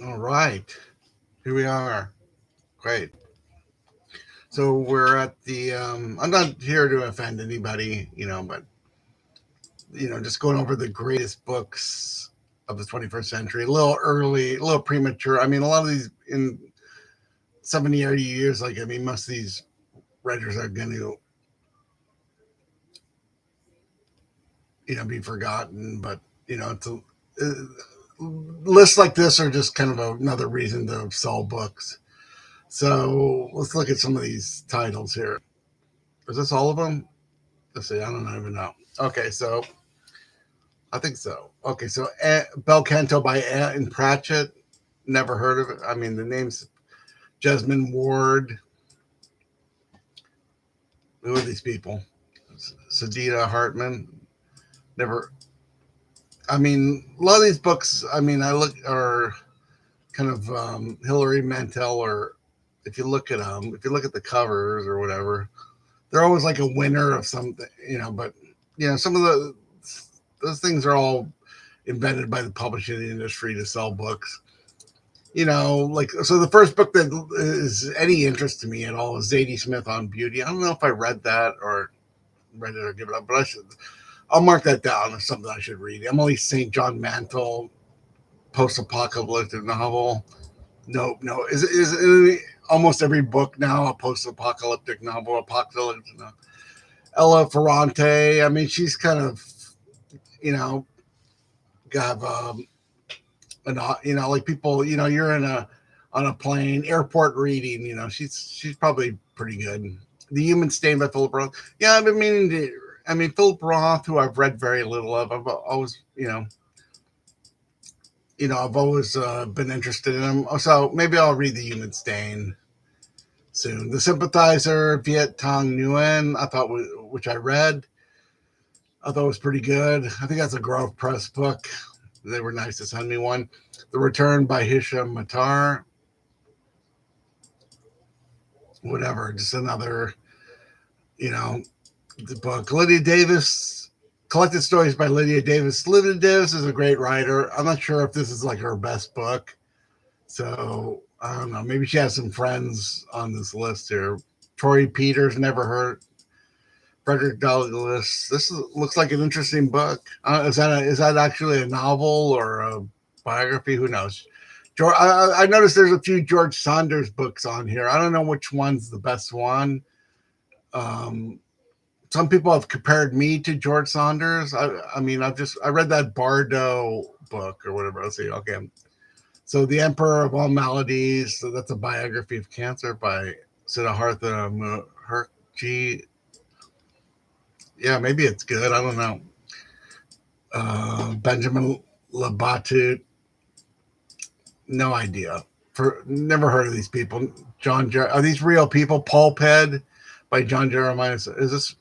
All right. Here we are. Great. So we're at the. I'm not here to offend anybody, but just going over the greatest books of the 21st century. A little early, a little premature. I mean, a lot of these in 70, 80 years. Like, I mean, most of these writers are going to, be forgotten. But it's lists like this are just kind of another reason to sell books. So let's look at some of these titles here. Is this all of them? Let's see. I don't even know. Okay, so I think so. Okay, so Bel Canto by Anne Pratchett. Never heard of it. I mean, the name's Jesmyn Ward. Who are these people? Sadita Hartman. Never. I mean, a lot of these books. I mean, I look are kind of Hilary Mantel, or if you look at the covers or whatever, they're always like a winner of something, But some of those things are all invented by the publishing industry to sell books. Like, so the first book that is any interest to me at all is Zadie Smith on Beauty. I don't know if I read that or read it or give it up, but I'll mark that down as something I should read. Emily St. John Mantle, post-apocalyptic novel. No, no, is almost every book now a post-apocalyptic novel? Apocalyptic. No. Ella Ferrante. I mean, she's kind of you know got like people. You're in a on a plane, airport reading. She's probably pretty good. The Human Stain by Philip Roth. Yeah, I've been meaning to. I mean, Philip Roth, who I've read very little of. I've always, I've always been interested in him. So maybe I'll read The Human Stain soon. The Sympathizer, Viet Tong Nguyen, which I read, I thought was pretty good. I think that's a Grove Press book. They were nice to send me one. The Return by Hisham Matar, whatever, just another, you know, the book. Lydia Davis, Collected Stories by Lydia Davis. Lydia Davis is a great writer. I'm not sure if this is like her best book. So I don't know. Maybe she has some friends on this list here. Tori Peters, never heard. Frederick Douglass. Looks like an interesting book. Is that actually a novel or a biography? Who knows? I noticed there's a few George Saunders books on here. I don't know which one's the best one. Um, some people have compared me to George Saunders. I mean, I read that Bardo book or whatever. Let's see. Okay, so The Emperor of All Maladies. So that's a biography of cancer by Siddhartha Mukherjee. Yeah, maybe it's good. I don't know. Benjamin Labatut. No idea. For never heard of these people. Are these real people? Paul Ped by John Jeremiah. Is this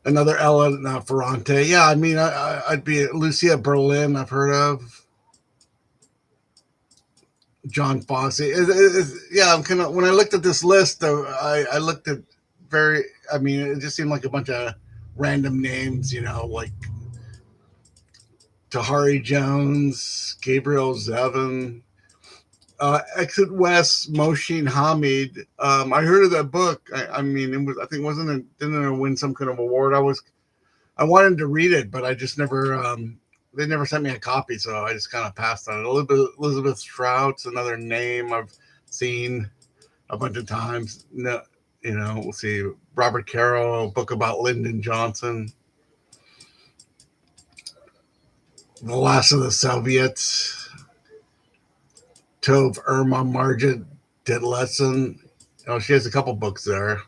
another Ella Ferrante? Yeah, I mean, I'd be Lucia Berlin. I've heard of John Fosse. Yeah, I'm kind of when I looked at this list, though, I looked at very. I mean, it just seemed like a bunch of random names. Like Tahari Jones, Gabriel Zevin, Exit West, Moshin Hamid. I heard of that book. I mean, it was. I think wasn't it? Didn't it win some kind of award? I wanted to read it, but I just never. They never sent me a copy, so I just kind of passed on it. Elizabeth Strout's another name I've seen a bunch of times. No, we'll see. Robert Caro, a book about Lyndon Johnson, The Last of the Soviets, Tove Irma Margit Detlefsen. Oh, she has a couple books there.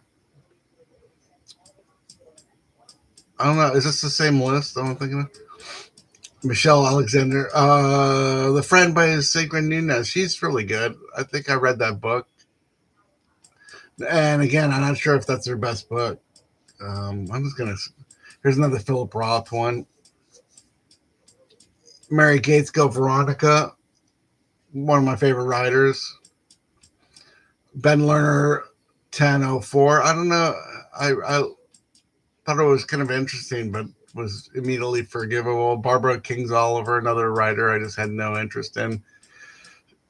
I don't know. Is this the same list I'm thinking of? Michelle Alexander. The Friend by Sacred Nunez. She's really good. I think I read that book. And again, I'm not sure if that's her best book. I'm just gonna. Here's another Philip Roth one. Mary Gates Veronica, one of my favorite writers. Ben Lerner, 1004. I don't know. I thought it was kind of interesting, but was immediately forgivable. Barbara King's Oliver, another writer I just had no interest in.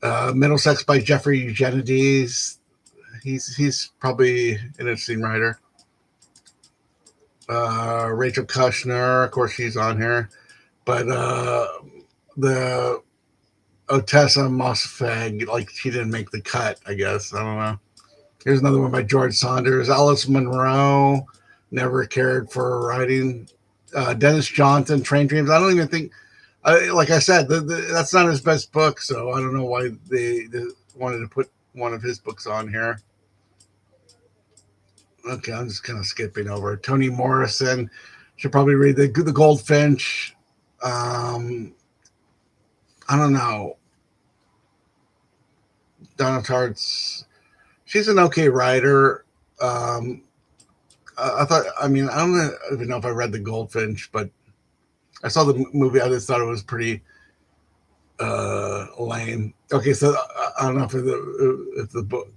Middlesex by Jeffrey Eugenides. He's probably an interesting writer. Rachel Kushner, of course, she's on here. But the Otessa Mossfegh, like she didn't make the cut, I guess. I don't know. Here's another one by George Saunders. Alice Munro, never cared for writing. Dennis Johnson, Train Dreams. I don't even think, like I said, that's not his best book, so I don't know why they wanted to put one of his books on here. Okay, I'm just kind of skipping over. Toni Morrison, should probably read the Goldfinch. I don't know. Donna Tartt's, she's an okay writer. I thought, I mean, I don't even know if I read the Goldfinch, but I saw the movie. I just thought it was pretty lame. Okay, so I don't know if the book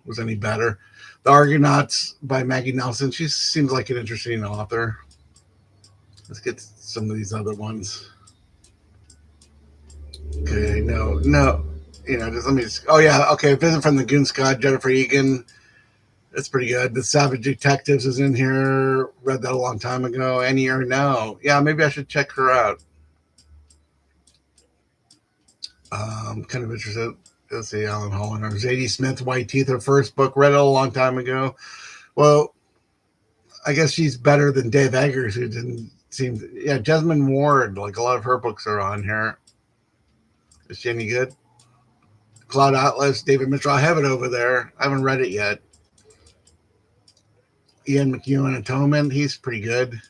was any better. The Argonauts by Maggie Nelson. She seems like an interesting author. Let's get some of these other ones. Okay, no, just let me. Oh yeah, okay. Visit from the Goon Squad, Jennifer Egan. That's pretty good. The Savage Detectives is in here. Read that a long time ago. Any or no? Yeah, maybe I should check her out. Kind of interested. Let's see, Alan Holland or Zadie Smith, White Teeth, her first book. Read it a long time ago. Well, I guess she's better than Dave Eggers, who didn't seem. Yeah, Jesmyn Ward. Like a lot of her books are on here. Is she any good? Cloud Atlas, David Mitchell. I have it over there. I haven't read it yet. Ian McEwan, Atonement. He's pretty good.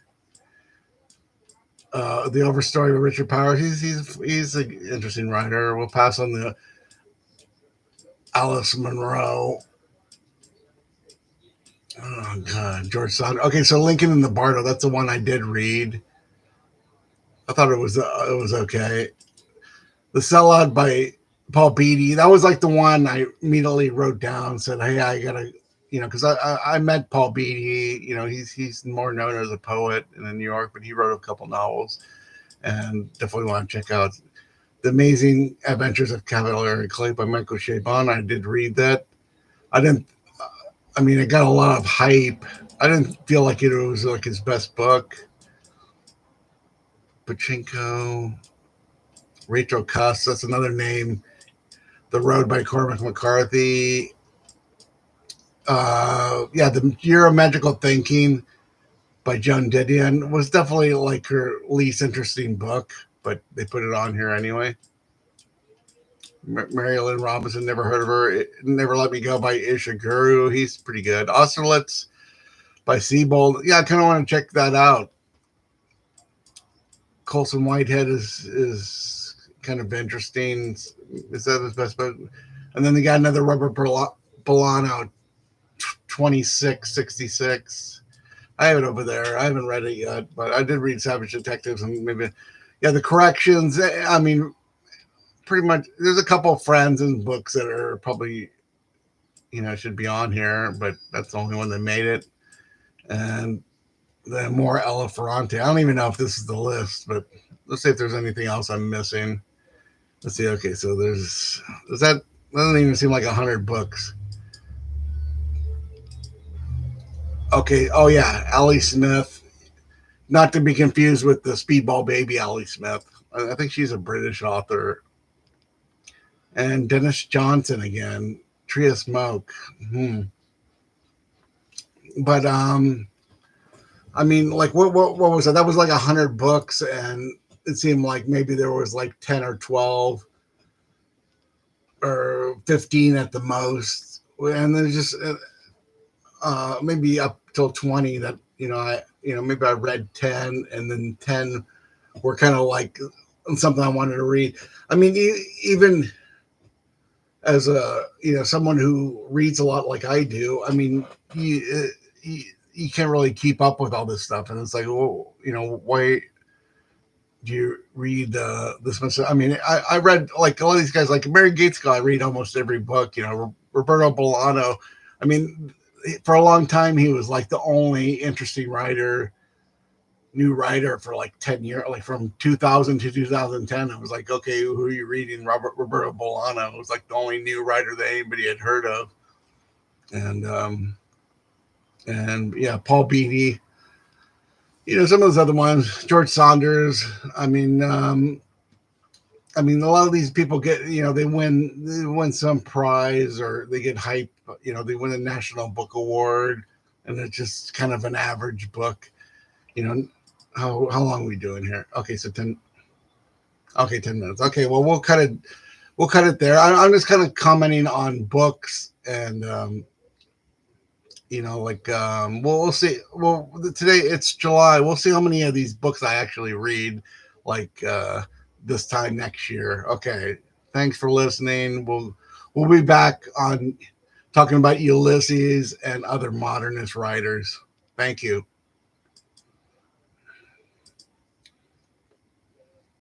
The Overstory with Richard Powers. He's an interesting writer. We'll pass on the Alice Munro. Oh God, George Saunders. Okay, so Lincoln and the Bardo. That's the one I did read. I thought it was okay. The Sellout by Paul Beatty. That was like the one I immediately wrote down. Said, hey, I gotta, because I met Paul Beatty. He's more known as a poet in New York, but he wrote a couple novels, and definitely want to check out The Amazing Adventures of Cavalier Clay by Michael Chabon. I did read that. It got a lot of hype. I didn't feel like it was like his best book. Pachinko, Rachel Cuss, that's another name. The Road by Cormac McCarthy. The Year of Magical Thinking by Joan Didion was definitely like her least interesting book, but they put it on here anyway. Marilyn Robinson, never heard of her. Never Let Me Go by Ishiguro. He's pretty good. Austerlitz by Siebold. Yeah, I kind of want to check that out. Colson Whitehead is kind of interesting. Is that his best book? And then they got another Robert Bolano, 2666. I have it over there. I haven't read it yet, but I did read Savage Detectives and maybe, the corrections. Pretty much. There's a couple of friends and books that are probably, should be on here, but that's the only one that made it. And the more Ella Ferrante. I don't even know if this is the list, but let's see if there's anything else I'm missing. Let's see. Okay, so that doesn't even seem like 100 books. Okay. Oh yeah, Allie Smith. Not to be confused with the Speedball Baby Allie Smith. I think she's a British author. And Dennis Johnson again. Tree of Smoke. But what was that? That was like 100 books, and it seemed like maybe there was like 10 or 12 or 15 at the most, and there's just maybe up till 20 that maybe I read 10, and then 10 were kind of like something I wanted to read. Even as someone who reads a lot like I do, you can't really keep up with all this stuff, and it's like, why do you read this much? I read like a lot of these guys, like Mary Gates. I read almost every book. Roberto Bolano. For a long time, he was like the only interesting writer new writer for like 10 years, like from 2000 to 2010. I was like, okay, who are you reading? Roberto Bolaño was like the only new writer that anybody had heard of. And yeah, Paul Beatty, some of those other ones, George Saunders. I mean, a lot of these people get, they win some prize or they get hype, they win a national book award, and it's just kind of an average book. You know, how long are we doing here? Okay, so 10. Okay, 10 minutes. Okay, well we'll cut it there. I'm just kind of commenting on books and well, we'll see. Well, today it's July. We'll see how many of these books I actually read, like this time next year. Okay, thanks for listening. We'll be back on talking about Ulysses and other modernist writers. Thank you.